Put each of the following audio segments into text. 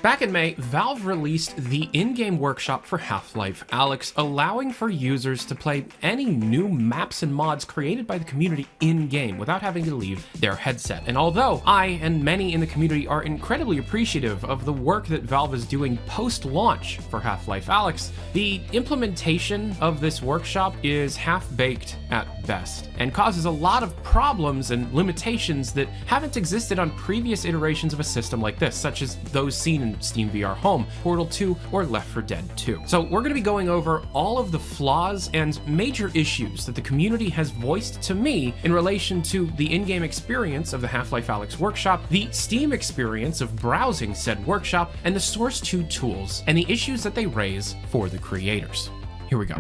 Back in May, Valve released the in-game workshop for Half-Life Alyx, allowing for users to play any new maps and mods created by the community in-game without having to leave their headset. And although I and many in the community are incredibly appreciative of the work that Valve is doing post-launch for Half-Life Alyx, the implementation of this workshop is half-baked at best and causes a lot of problems and limitations that haven't existed on previous iterations of a system like this, such as those seen in Steam VR Home, Portal 2, or Left 4 Dead 2. So we're going to be going over all of the flaws and major issues that the community has voiced to me in relation to the in-game experience of the Half-Life Alyx workshop, the Steam experience of browsing said workshop, and the Source 2 tools, and the issues that they raise for the creators. Here we go.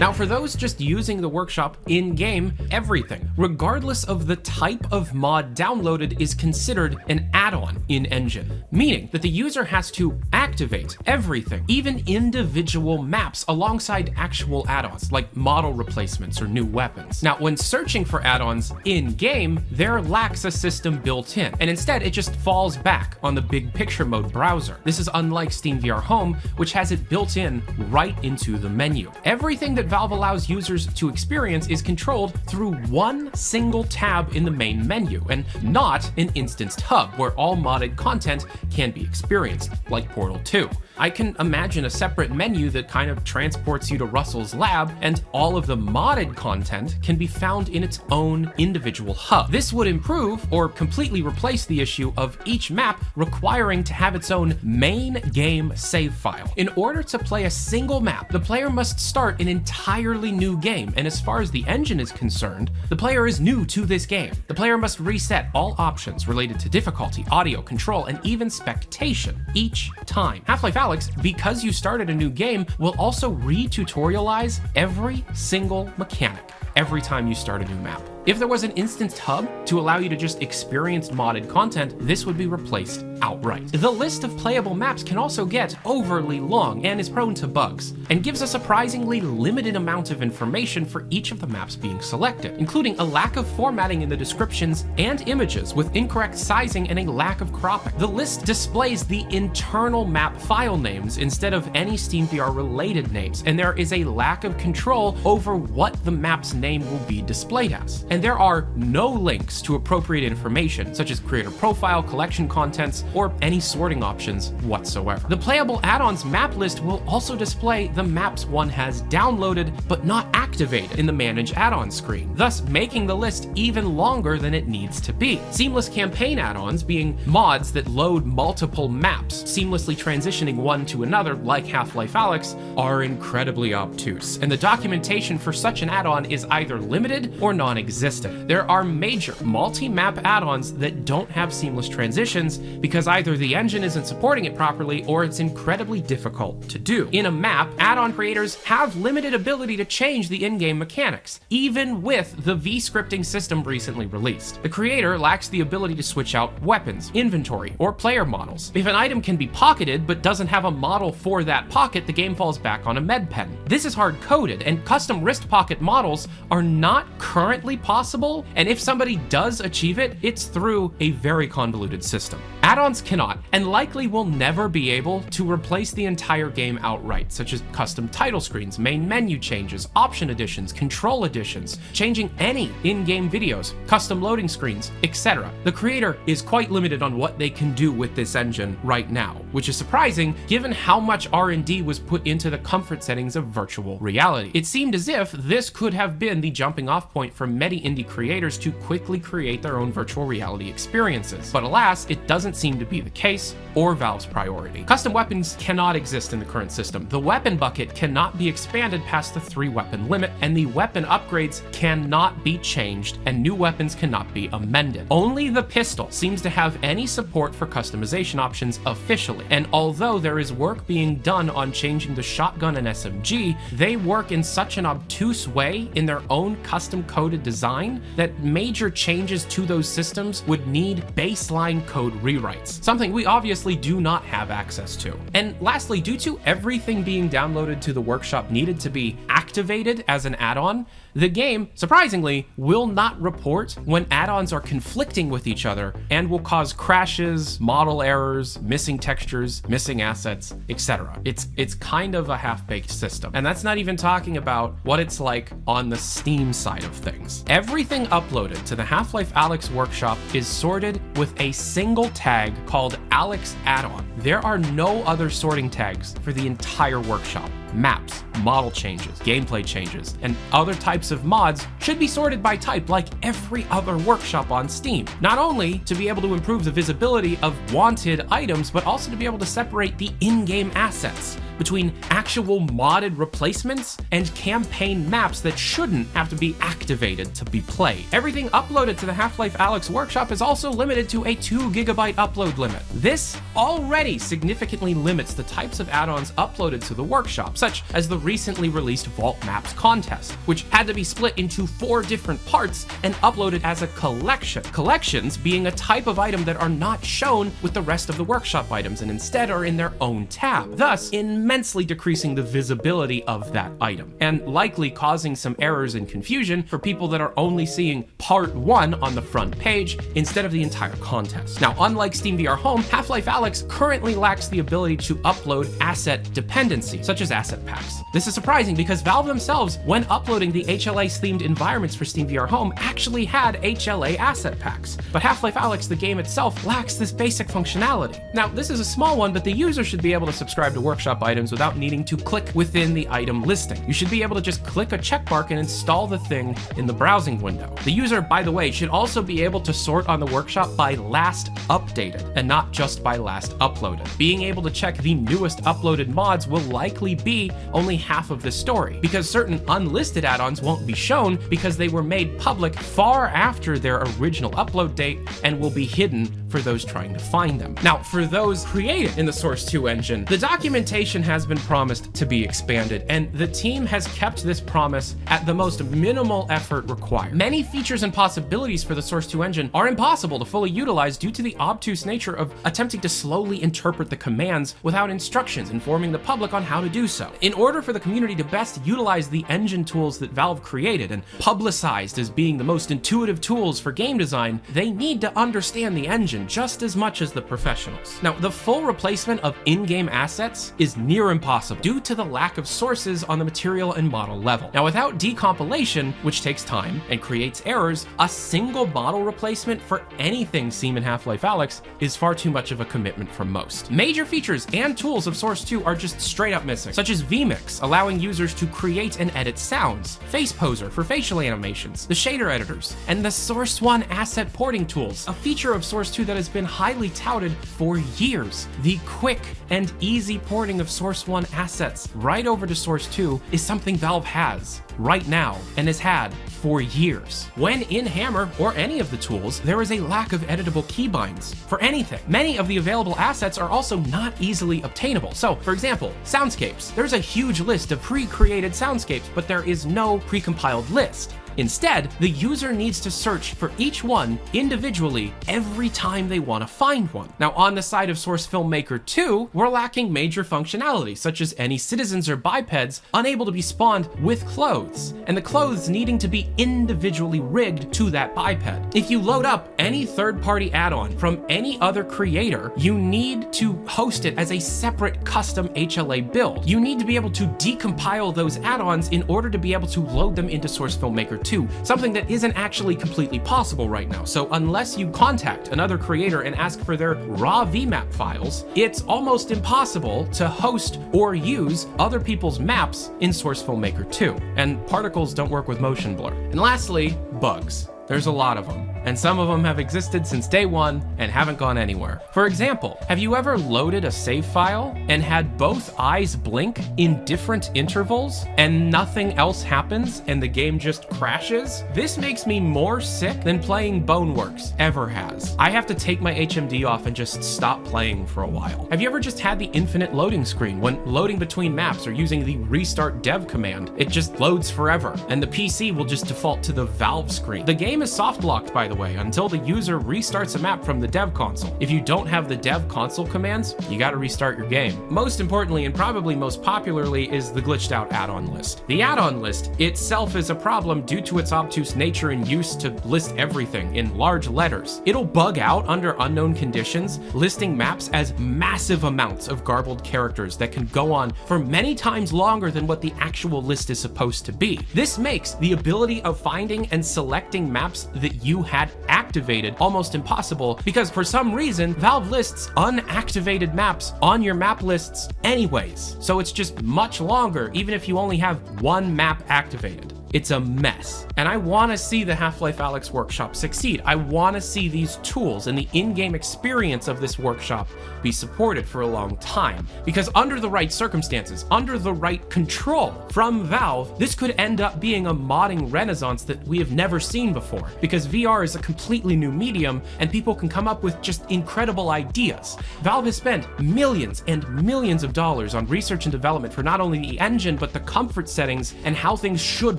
Now, for those just using the workshop in-game, everything, regardless of the type of mod downloaded, is considered an add-on in-engine, meaning that the user has to activate everything, even individual maps, alongside actual add-ons, like model replacements or new weapons. Now, when searching for add-ons in-game, there lacks a system built in, and instead it just falls back on the big picture mode browser. This is unlike Steam VR Home, which has it built in right into the menu. Everything that Valve allows users to experience is controlled through one single tab in the main menu, and not an instanced hub where all modded content can be experienced, like Portal 2. I can imagine a separate menu that kind of transports you to Russell's lab, and all of the modded content can be found in its own individual hub. This would improve or completely replace the issue of each map requiring to have its own main game save file. In order to play a single map, the player must start an entirely new game, and as far as the engine is concerned, the player is new to this game. The player must reset all options related to difficulty, audio, control, and even spectation each time. Half-Life Alyx, because you started a new game, will also re-tutorialize every single mechanic every time you start a new map. If there was an instanced hub to allow you to just experience modded content, this would be replaced outright. The list of playable maps can also get overly long and is prone to bugs, and gives a surprisingly limited amount of information for each of the maps being selected, including a lack of formatting in the descriptions and images with incorrect sizing and a lack of cropping. The list displays the internal map file names instead of any SteamVR related names, and there is a lack of control over what the map's name will be displayed as. And there are no links to appropriate information, such as creator profile, collection contents, or any sorting options whatsoever. The playable add-ons map list will also display the maps one has downloaded but not activated in the Manage Add-on screen, thus making the list even longer than it needs to be. Seamless campaign add-ons, being mods that load multiple maps, seamlessly transitioning one to another like Half-Life Alyx, are incredibly obtuse, and the documentation for such an add-on is either limited or non-existent. There are major multi-map add-ons that don't have seamless transitions because either the engine isn't supporting it properly or it's incredibly difficult to do. In a map, add-on creators have limited ability to change the in-game mechanics, even with the V-scripting system recently released. The creator lacks the ability to switch out weapons, inventory, or player models. If an item can be pocketed but doesn't have a model for that pocket, the game falls back on a med pen. This is hard-coded, and custom wrist pocket models are not currently possible, and if somebody does achieve it, it's through a very convoluted system. Add-ons cannot, and likely will never be able, to replace the entire game outright, such as custom title screens, main menu changes, option additions, control additions, changing any in-game videos, custom loading screens, etc. The creator is quite limited on what they can do with this engine right now, which is surprising given how much R&D was put into the comfort settings of virtual reality. It seemed as if this could have been the jumping off point for many indie creators to quickly create their own virtual reality experiences. But alas, it doesn't seem to be the case, or Valve's priority. Custom weapons cannot exist in the current system. The weapon bucket cannot be expanded past the 3-weapon limit, and the weapon upgrades cannot be changed, and new weapons cannot be amended. Only the pistol seems to have any support for customization options officially, and although there is work being done on changing the shotgun and SMG, they work in such an obtuse way in their own custom-coded design that major changes to those systems would need baseline code rewrites, something we obviously do not have access to. And lastly, due to everything being downloaded to the workshop needed to be activated as an add-on, The game, surprisingly, will not report when add-ons are conflicting with each other and will cause crashes, model errors, missing textures, missing assets, etc. It's kind of a half-baked system. And that's not even talking about what it's like on the Steam side of things. Everything uploaded to the Half-Life Alyx workshop is sorted with a single tag called Alyx add-on. There are no other sorting tags for the entire workshop. Maps, model changes, gameplay changes, and other types of mods should be sorted by type like every other workshop on Steam. Not only to be able to improve the visibility of wanted items, but also to be able to separate the in-game assets between actual modded replacements and campaign maps that shouldn't have to be activated to be played. Everything uploaded to the Half-Life Alyx workshop is also limited to a 2 GB upload limit. This already significantly limits the types of add-ons uploaded to the workshop, such as the recently released Vault Maps contest, which had to be split into 4 different parts and uploaded as a collection. Collections being a type of item that are not shown with the rest of the workshop items and instead are in their own tab, thus immensely decreasing the visibility of that item, and likely causing some errors and confusion for people that are only seeing part 1 on the front page instead of the entire contest. Now, unlike SteamVR Home, Half-Life Alyx currently lacks the ability to upload asset dependency, such as asset packs. This is surprising because Valve themselves, when uploading the HLA-themed environments for SteamVR Home, actually had HLA asset packs. But Half-Life Alyx, the game itself, lacks this basic functionality. Now, this is a small one, but the user should be able to subscribe to workshop items without needing to click within the item listing. You should be able to just click a checkmark and install the thing in the browsing window. The user, by the way, should also be able to sort on the workshop by last updated and not just by last uploaded. Being able to check the newest uploaded mods will likely be only half of the story, because certain unlisted add-ons won't be shown because they were made public far after their original upload date and will be hidden for those trying to find them. Now, for those created in the Source 2 engine, the documentation has been promised to be expanded, and the team has kept this promise at the most minimal effort required. Many features and possibilities for the Source 2 engine are impossible to fully utilize due to the obtuse nature of attempting to slowly interpret the commands without instructions informing the public on how to do so. In order for the community to best utilize the engine tools that Valve created and publicized as being the most intuitive tools for game design, they need to understand the engine just as much as the professionals. Now, the full replacement of in-game assets is near impossible due to the lack of sources on the material and model level. Now, without decompilation, which takes time and creates errors, a single model replacement for anything seen in Half-Life Alyx is far too much of a commitment for most. Major features and tools of Source 2 are just straight up missing, such as vMix, allowing users to create and edit sounds, Face Poser for facial animations, the shader editors, and the Source 1 asset porting tools, a feature of Source 2 that has been highly touted for years. The quick and easy porting of Source 1 assets right over to Source 2 is something Valve has right now and has had for years. When in Hammer or any of the tools, there is a lack of editable keybinds for anything. Many of the available assets are also not easily obtainable. So, for example, soundscapes. There's a huge list of pre-created soundscapes, but there is no pre-compiled list. Instead, the user needs to search for each one individually every time they want to find one. Now, on the side of Source Filmmaker 2, we're lacking major functionality, such as any citizens or bipeds unable to be spawned with clothes, and the clothes needing to be individually rigged to that biped. If you load up any third-party add-on from any other creator, you need to host it as a separate custom HLA build. You need to be able to decompile those add-ons in order to be able to load them into Source Filmmaker 2, something that isn't actually completely possible right now. So unless you contact another creator and ask for their raw VMap files, it's almost impossible to host or use other people's maps in Source Filmmaker 2. And particles don't work with motion blur. And lastly, bugs. There's a lot of them, and some of them have existed since day one and haven't gone anywhere. For example, have you ever loaded a save file and had both eyes blink in different intervals and nothing else happens and the game just crashes? This makes me more sick than playing Boneworks ever has. I have to take my HMD off and just stop playing for a while. Have you ever just had the infinite loading screen when loading between maps or using the restart dev command? It just loads forever, and the PC will just default to the Valve screen. The game is soft locked, by by the way, until the user restarts a map from the dev console. If you don't have the dev console commands, you gotta restart your game. Most importantly, and probably most popularly, is the glitched out add-on list. The add-on list itself is a problem due to its obtuse nature and use to list everything in large letters. It'll bug out under unknown conditions, listing maps as massive amounts of garbled characters that can go on for many times longer than what the actual list is supposed to be. This makes the ability of finding and selecting maps that you had activated almost impossible, because for some reason, Valve lists unactivated maps on your map lists anyways. So it's just much longer, even if you only have one map activated. It's a mess. And I want to see the Half-Life Alyx workshop succeed. I want to see these tools and the in-game experience of this workshop be supported for a long time. Because under the right circumstances, under the right control from Valve, this could end up being a modding renaissance that we have never seen before. Because VR is a completely new medium and people can come up with just incredible ideas. Valve has spent millions and millions of dollars on research and development for not only the engine, but the comfort settings and how things should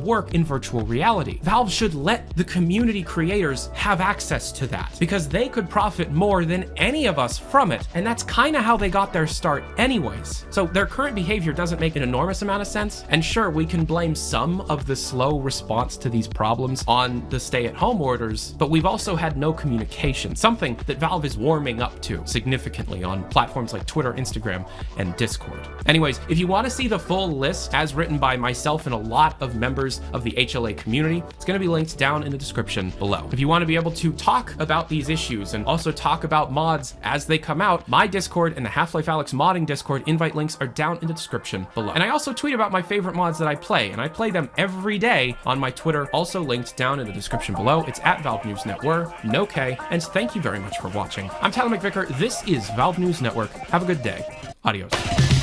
work in virtual reality. Valve should let the community creators have access to that, because they could profit more than any of us from it, and that's kind of how they got their start anyways. So their current behavior doesn't make an enormous amount of sense, and sure, we can blame some of the slow response to these problems on the stay-at-home orders, but we've also had no communication, something that Valve is warming up to significantly on platforms like Twitter, Instagram, and Discord. Anyways, if you want to see the full list as written by myself and a lot of members of the HLA community, it's going to be linked down in the description below. If you want to be able to talk about these issues and also talk about mods as they come out, my Discord and the Half-Life Alyx modding Discord invite links are down in the description below. And I also tweet about my favorite mods that I play, and I play them every day on my Twitter, also linked down in the description below. It's at Valve News Network, no K, and thank you very much for watching. I'm Tyler McVicker, this is Valve News Network. Have a good day. Adios.